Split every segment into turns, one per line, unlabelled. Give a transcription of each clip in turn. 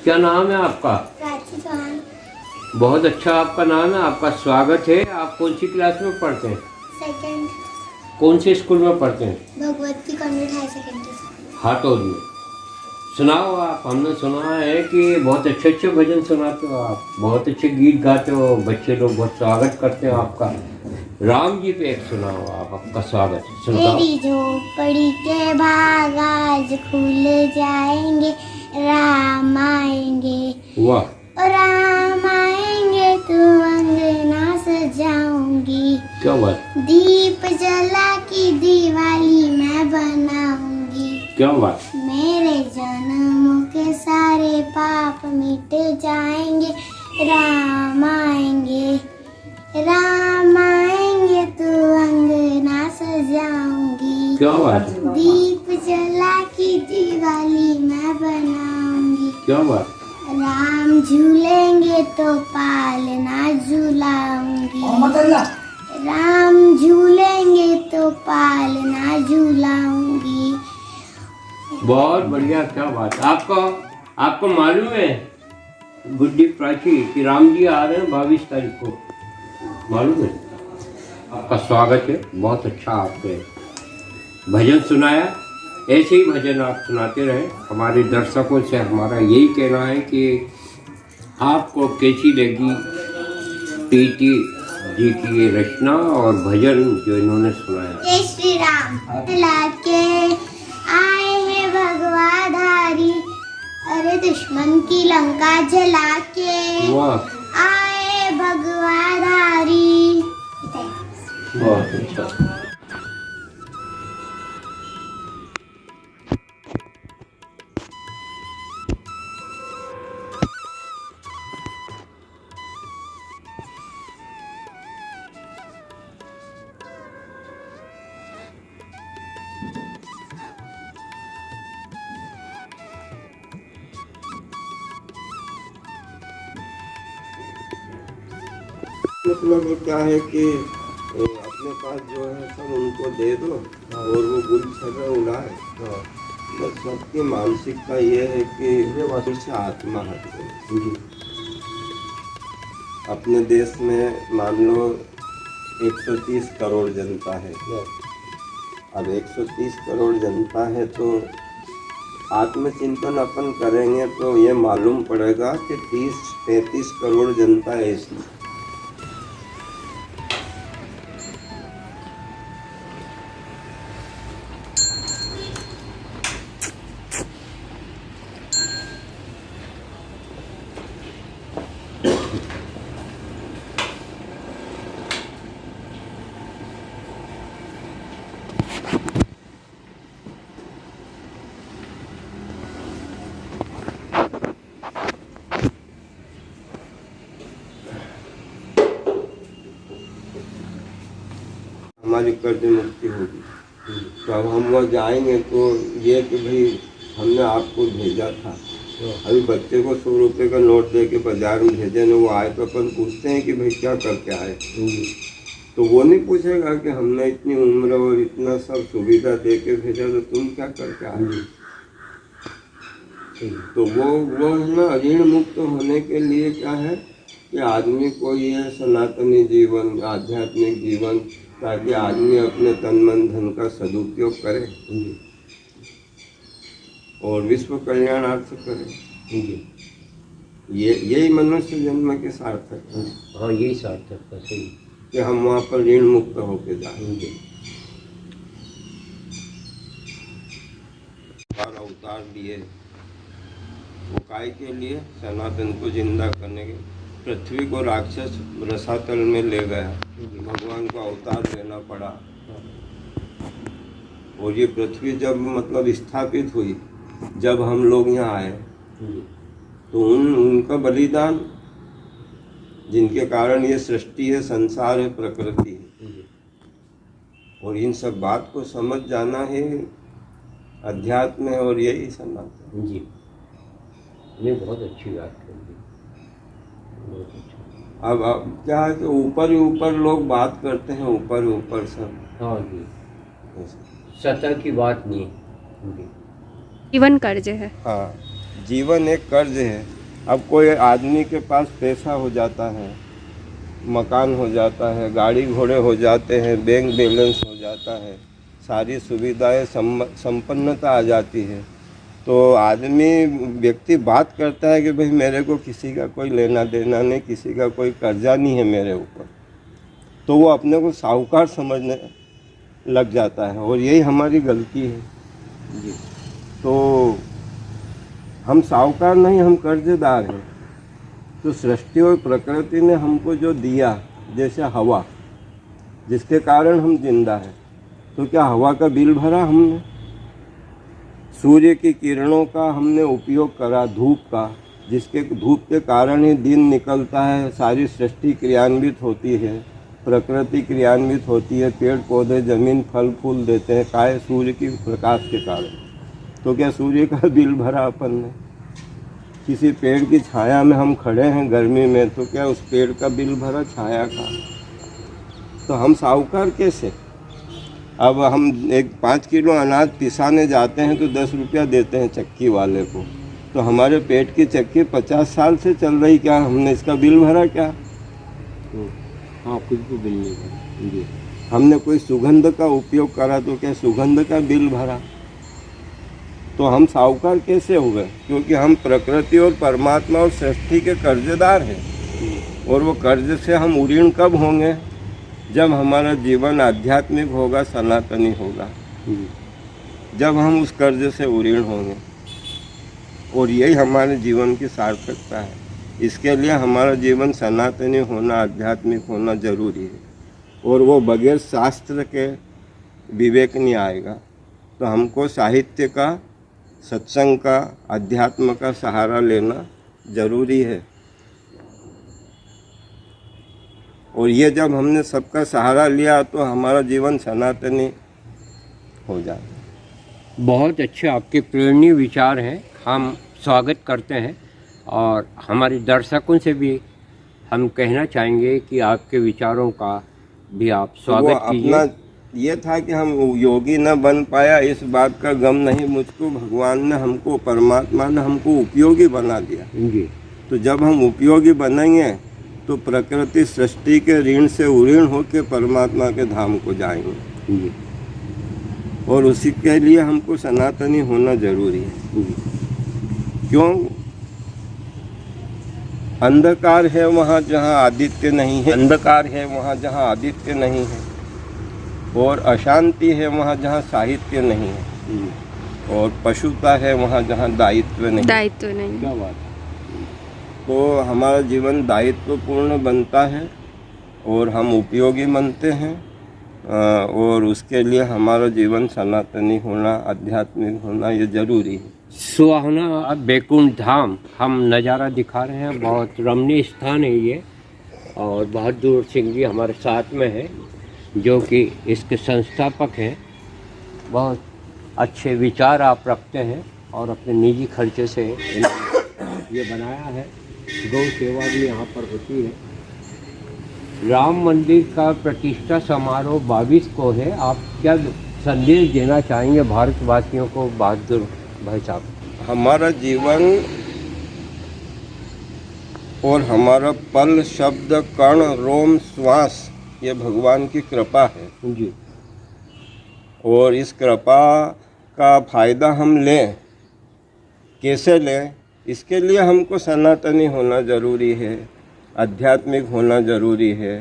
क्या नाम है आपका?
प्राची चौहान।
बहुत अच्छा आपका नाम है, आपका स्वागत है। आप कौन सी क्लास में पढ़ते हैं?
सेकंड।
कौन से स्कूल में पढ़ते हैं?
Bhagwati convent high secondary school.
Hatod में। सुनाओ आप, हमने सुना है कि बहुत अच्छे अच्छे भजन सुनाते हो आप, बहुत अच्छे गीत गाते हो, बच्चे लोग बहुत स्वागत करते हो आपका। राम जी पे एक सुनाओ आप, आपका स्वागत है, सुनाओ।
मेरी झोपड़ी के भाग आज खुल जाएंगे, राम आएंगे।
वाह,
राम आएंगे तो अंगना सजाऊंगी,
क्या बात,
दीप जला की दिवाली मैं बनाऊंगी।
क्या बात।
मेरे जन्मों के सारे पाप मिट जाएंगे, राम आएंगे। राम आएंगे तो अंगना सजाऊंगी,
क्या बात,
दीप जला की दिवाली मैं बनाऊंगी।
क्या बात।
राम झूलेंगे तो पालना झूलाऊंगी, राम झूलेंगे तो पालना झूलाऊंगी।
बहुत बढ़िया, क्या बात। आपको मालूम है गुड्डी प्राची कि राम जी आ रहे हैं 22 तारीख को, मालूम है? आपका स्वागत है, बहुत अच्छा आपने भजन सुनाया। ऐसे ही भजन आप सुनाते रहे। हमारे दर्शकों से हमारा यही कहना है कि आपको कैसी लगी पीटी जी की ये रचना और भजन जो इन्होंने सुनाया।
जय श्री राम। लाके आए हैं भगवाधारी, अरे दुश्मन की लंका जला के
वाह,
आए भगवाधारी।
बहुत अच्छा।
मतलब वो क्या है कि अपने पास जो है सब उनको दे दो और वो गुलछर्रा उड़ाए। बस सबकी मानसिकता ये है कि से आत्मा हटे। अपने देश में मान लो 130 करोड़ जनता है। अब 130 करोड़ जनता है तो आत्मचिंतन अपन करेंगे तो ये मालूम पड़ेगा कि 30-35 करोड़ जनता ऐसी। हमारी कर्ज मुक्ति होगी। तो अब हम वह जाएंगे तो ये कि भाई हमने आपको भेजा था। अभी बच्चे को 100 रुपये का नोट दे के बाजार में भेजे न, वो आए तो अपन पूछते हैं कि भाई क्या करके आए। तो वो नहीं पूछेगा कि हमने इतनी उम्र और इतना सब सुविधा दे के भेजा तो तुम क्या करके आए। तो वो है ना, ऋण मुक्त होने के लिए क्या है कि आदमी को ये सनातनी जीवन, आध्यात्मिक जीवन, ताकि आदमी अपने तन मन धन का सदुपयोग करे और विश्व कल्याणार्थ करे। यही मनुष्य जन्म के सार्थक है।
हाँ, यही सार्थक है, सही
कि हम वहाँ पर ऋण मुक्त होके जाएंगे। अवतार लिए वो काय के लिए, सनातन को जिंदा करने के। पृथ्वी को राक्षस रसातल में ले गया, भगवान को अवतार लेना पड़ा। और ये पृथ्वी जब मतलब स्थापित हुई, जब हम लोग यहाँ आए तो उनका बलिदान, जिनके कारण ये सृष्टि है, संसार है, प्रकृति है। और इन सब बात को समझ जाना है अध्यात्म है और यही सनातन
जी। ये बहुत अच्छी बात कर दी, बहुत अच्छा।
अब क्या है कि ऊपर ही ऊपर लोग बात करते हैं, ऊपर ही ऊपर सब।
हाँ जी, सतह की बात नहीं है।
जीवन कर्ज है।
हाँ, जीवन एक कर्ज है। अब कोई आदमी के पास पैसा हो जाता है, मकान हो जाता है, गाड़ी घोड़े हो जाते हैं, बैंक बैलेंस हो जाता है, सारी सुविधाएं संपन्नता आ जाती है, तो आदमी व्यक्ति बात करता है कि भाई मेरे को किसी का कोई लेना देना नहीं, किसी का कोई कर्जा नहीं है मेरे ऊपर, तो वो अपने को साहूकार समझने लग जाता है और यही हमारी गलती है जी। तो हम साहूकार नहीं, हम कर्जदार हैं। तो सृष्टि और प्रकृति ने हमको जो दिया, जैसे हवा जिसके कारण हम जिंदा हैं, तो क्या हवा का बिल भरा हमने? सूर्य की किरणों का हमने उपयोग करा, धूप का, जिसके धूप के कारण ही दिन निकलता है, सारी सृष्टि क्रियान्वित होती है, प्रकृति क्रियान्वित होती है, पेड़ पौधे जमीन फल फूल देते हैं, काय सूर्य की प्रकाश के कारण। तो क्या सूर्य का बिल भरा अपन ने? किसी पेड़ की छाया में हम खड़े हैं गर्मी में, तो क्या उस पेड़ का बिल भरा छाया का? तो हम साहूकार कैसे? अब हम 5 किलो अनाज पिसाने जाते हैं तो 10 रुपया देते हैं चक्की वाले को, तो हमारे पेट की चक्की 50 साल से चल रही, क्या हमने इसका बिल भरा क्या?
हाँ, कुछ भी बिल नहीं भरा जी।
हमने कोई सुगंध का उपयोग करा तो क्या सुगंध का बिल भरा? तो हम साहूकार कैसे हुए? क्योंकि हम प्रकृति और परमात्मा और सृष्टि के कर्जदार हैं, और वो कर्ज से हम उऋण कब होंगे? जब हमारा जीवन आध्यात्मिक होगा, सनातनी होगा, जब हम उस कर्ज से उऋण होंगे। और यही हमारे जीवन की सार्थकता है। इसके लिए हमारा जीवन सनातनी होना, आध्यात्मिक होना जरूरी है, और वो बगैर शास्त्र के विवेक नहीं आएगा। तो हमको साहित्य का, सत्संग का, अध्यात्म का सहारा लेना जरूरी है। और ये जब हमने सबका सहारा लिया तो हमारा जीवन सनातनी हो जाए।
बहुत अच्छे आपके प्रेरणीय विचार हैं, हम स्वागत करते हैं, और हमारे दर्शकों से भी हम कहना चाहेंगे कि आपके विचारों का भी आप स्वागत कीजिए।
अपना ये था कि हम योगी न बन पाया, इस बात का गम नहीं मुझको, भगवान ने हमको, परमात्मा ने हमको उपयोगी बना दिया
जी।
तो जब हम उपयोगी बनेंगे तो प्रकृति सृष्टि के ऋण से उऋण होकर परमात्मा के धाम को जाएंगे
जी।
और उसी के लिए हमको सनातनी होना जरूरी है
जी।
क्यों? अंधकार है वहाँ जहाँ आदित्य नहीं है, अंधकार है वहाँ जहाँ आदित्य नहीं है, और अशांति है वहाँ जहाँ साहित्य नहीं है, और पशुता है वहाँ जहाँ दायित्व नहीं।
क्या बात है।
तो हमारा जीवन दायित्वपूर्ण बनता है और हम उपयोगी बनते हैं, और उसके लिए हमारा जीवन सनातनी होना, आध्यात्मिक होना ये जरूरी है।
सुहाना बैकुंठ धाम हम नज़ारा दिखा रहे हैं, बहुत रमणीय स्थान है ये, और बहादुर सिंह जी हमारे साथ में है जो कि इसके संस्थापक हैं। बहुत अच्छे विचार आप रखते हैं और अपने निजी खर्चे से ये बनाया है। गौ सेवा भी यहाँ पर होती है। राम मंदिर का प्रतिष्ठा समारोह 22 को है। आप क्या संदेश देना चाहेंगे भारतवासियों को बहादुर भाई साहब?
हमारा जीवन और हमारा पल, शब्द, कण, रोम, श्वास ये भगवान की कृपा है
जी।
और इस कृपा का फायदा हम लें, कैसे लें? इसके लिए हमको सनातनी होना ज़रूरी है, आध्यात्मिक होना ज़रूरी है।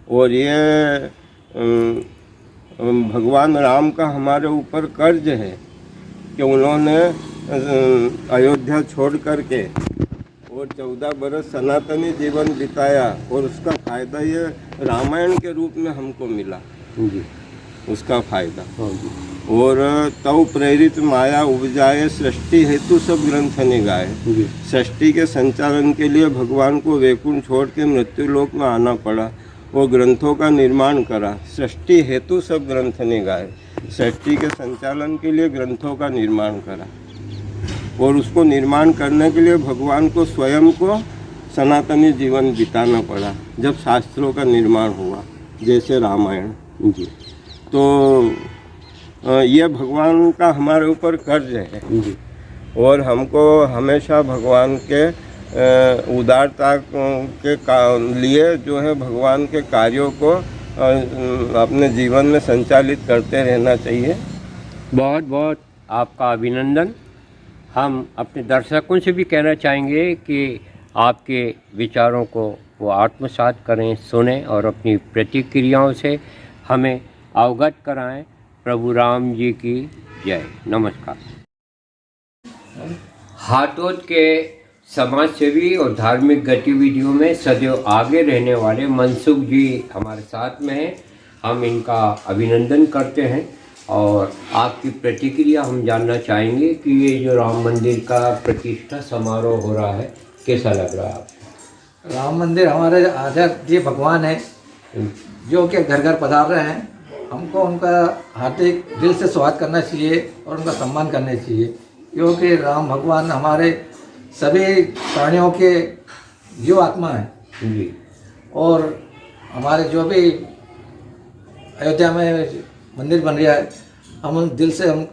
और ये भगवान राम का हमारे ऊपर कर्ज है कि उन्होंने अयोध्या छोड़ करके और 14 बरस सनातनी जीवन बिताया, और उसका फ़ायदा ये रामायण के रूप में हमको मिला
जी।
उसका फ़ायदा।
हाँ जी।
और तव प्रेरित माया उपजाए, सृष्टि हेतु सब ग्रंथ निगाए।
जी।
सृष्टि के संचालन के लिए भगवान को वैकुंठ छोड़ के मृत्युलोक में आना पड़ा और ग्रंथों का निर्माण करा। सृष्टि हेतु सब ग्रंथ निगाए, सृष्टि के संचालन के लिए ग्रंथों का निर्माण करा, और उसको निर्माण करने के लिए भगवान को स्वयं को सनातनी जीवन बिताना पड़ा। जब शास्त्रों का निर्माण हुआ जैसे रामायण
जी।
तो ये भगवान का हमारे ऊपर कर्ज है।
जी।
और हमको हमेशा भगवान के उदारता के लिए जो है भगवान के कार्यों को अपने जीवन में संचालित करते रहना चाहिए।
बहुत बहुत आपका अभिनंदन। हम अपने दर्शकों से भी कहना चाहेंगे कि आपके विचारों को वो आत्मसात करें, सुनें और अपनी प्रतिक्रियाओं से हमें अवगत कराएं। प्रभु राम जी की जय। नमस्कार। हाथोद के समाज सेवी और धार्मिक गतिविधियों में सदैव आगे रहने वाले मनसुख जी हमारे साथ में हैं। हम इनका अभिनंदन करते हैं और आपकी प्रतिक्रिया हम जानना चाहेंगे कि ये जो राम मंदिर का प्रतिष्ठा समारोह हो रहा है कैसा लग रहा है आपको?
राम मंदिर हमारे आराध्य भगवान है जो कि घर घर पधार रहे हैं। हमको उनका हार्दिक दिल से स्वागत करना चाहिए और उनका सम्मान करना चाहिए, क्योंकि राम भगवान हमारे सभी प्राणियों के जीव आत्मा है
जी।
और हमारे जो भी अयोध्या में मंदिर बन रहा है हम उन दिल से हम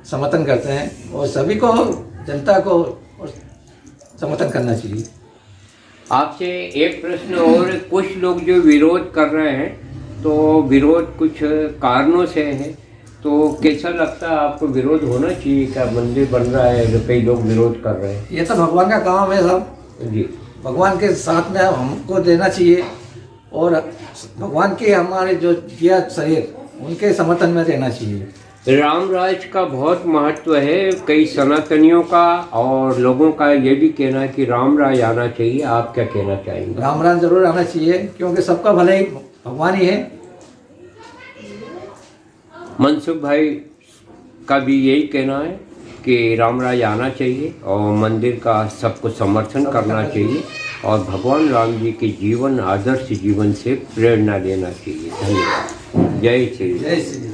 समर्थन करते हैं और सभी को जनता को समर्थन करना चाहिए।
आपसे एक प्रश्न और, कुछ लोग जो विरोध कर रहे हैं तो विरोध कुछ कारणों से है, तो कैसा लगता है आपको? विरोध होना चाहिए क्या? मंदिर बन रहा है तो कई लोग विरोध कर रहे हैं।
ये तो भगवान का काम है सब
जी।
भगवान के साथ में हमको देना चाहिए और भगवान के हमारे जो दिया शरीर उनके समर्थन में रहना चाहिए।
राम राज का बहुत महत्व है, कई सनातनियों का और लोगों का ये भी कहना है कि राम राज आना चाहिए। आप क्या कहना चाहेंगे?
राम राज जरूर आना चाहिए, क्योंकि सबका भला ही भगवान ही है।
मनसुख भाई का भी यही कहना है कि राम राज आना चाहिए और मंदिर का सबको समर्थन करना चाहिए और भगवान राम जी के जीवन, आदर्श जीवन से प्रेरणा लेना चाहिए। धन्यवाद। जय श्री राम।
जय श्री